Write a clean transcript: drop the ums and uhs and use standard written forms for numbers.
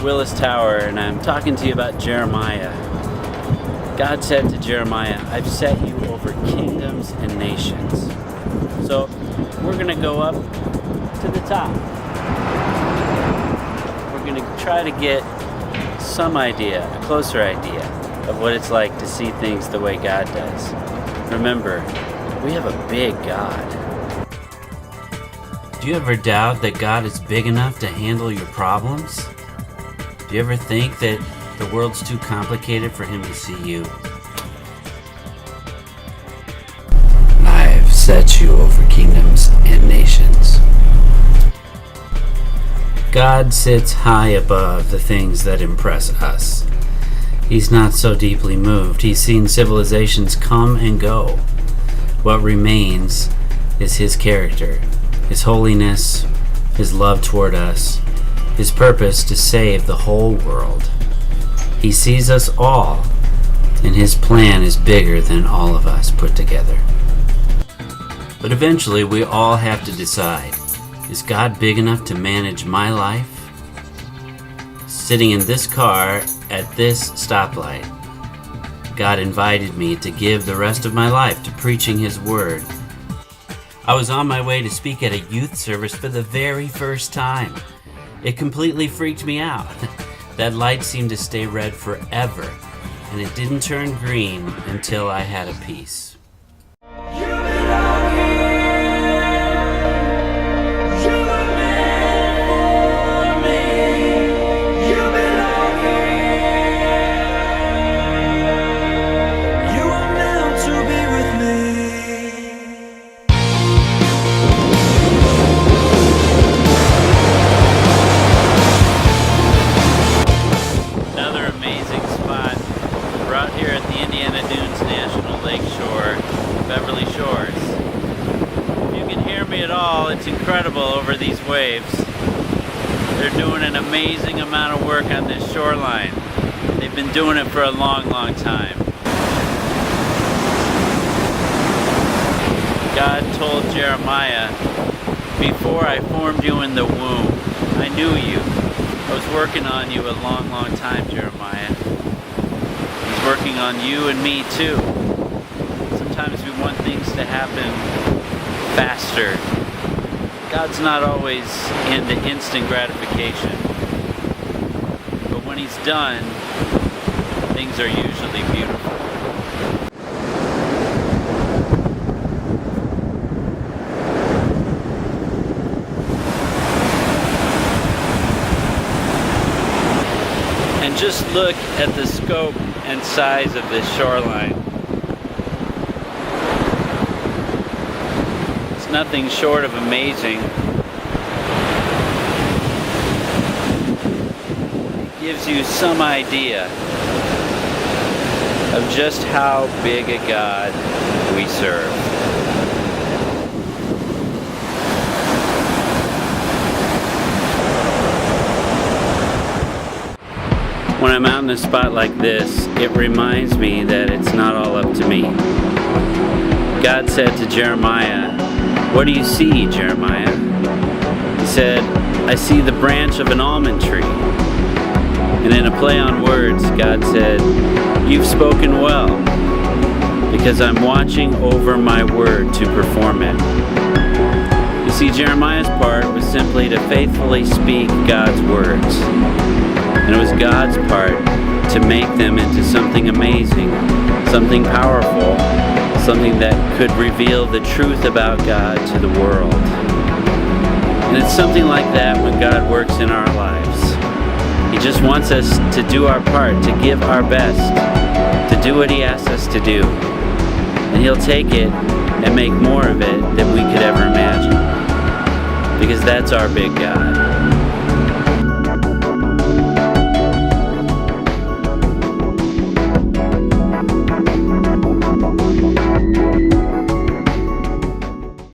Willis Tower, and I'm talking to you about Jeremiah. God said to Jeremiah, I've set you over kingdoms and nations. So we're going to go up to the top. We're going to try to get some idea, a closer idea of what it's like to see things the way God does. Remember, we have a big God. Do you ever doubt that God is big enough to handle your problems? Do you ever think that the world's too complicated for Him to see you? I've set you over kingdoms and nations. God sits high above the things that impress us. He's not so deeply moved. He's seen civilizations come and go. What remains is His character, His holiness, His love toward us, His purpose to save the whole world. He sees us all, and His plan is bigger than all of us put together. But eventually we all have to decide, is God big enough to manage my life? Sitting in this car at this stoplight, God invited me to give the rest of my life to preaching His Word. I was on my way to speak at a youth service for the very first time. It completely freaked me out. That light seemed to stay red forever, and it didn't turn green until I had a piece. Beverly Shores. If you can hear me at all, it's incredible over these waves. They're doing an amazing amount of work on this shoreline. They've been doing it for a long, long time. God told Jeremiah, before I formed you in the womb, I knew you. I was working on you a long, long time, Jeremiah. He's working on you and me too. Sometimes we want things to happen faster. God's not always into instant gratification. But when He's done, things are usually beautiful. And just look at the scope and size of this shoreline. Nothing short of amazing. It gives you some idea of just how big a God we serve. When I'm out in a spot like this, it reminds me that it's not all up to me. God said to Jeremiah, "What do you see, Jeremiah?" He said, "I see the branch of an almond tree." And in a play on words, God said, "You've spoken well, because I'm watching over my word to perform it." You see, Jeremiah's part was simply to faithfully speak God's words. And it was God's part to make them into something amazing, something powerful, something that could reveal the truth about God to the world. And it's something like that when God works in our lives. He just wants us to do our part, to give our best, to do what He asks us to do. And He'll take it and make more of it than we could ever imagine. Because that's our big God.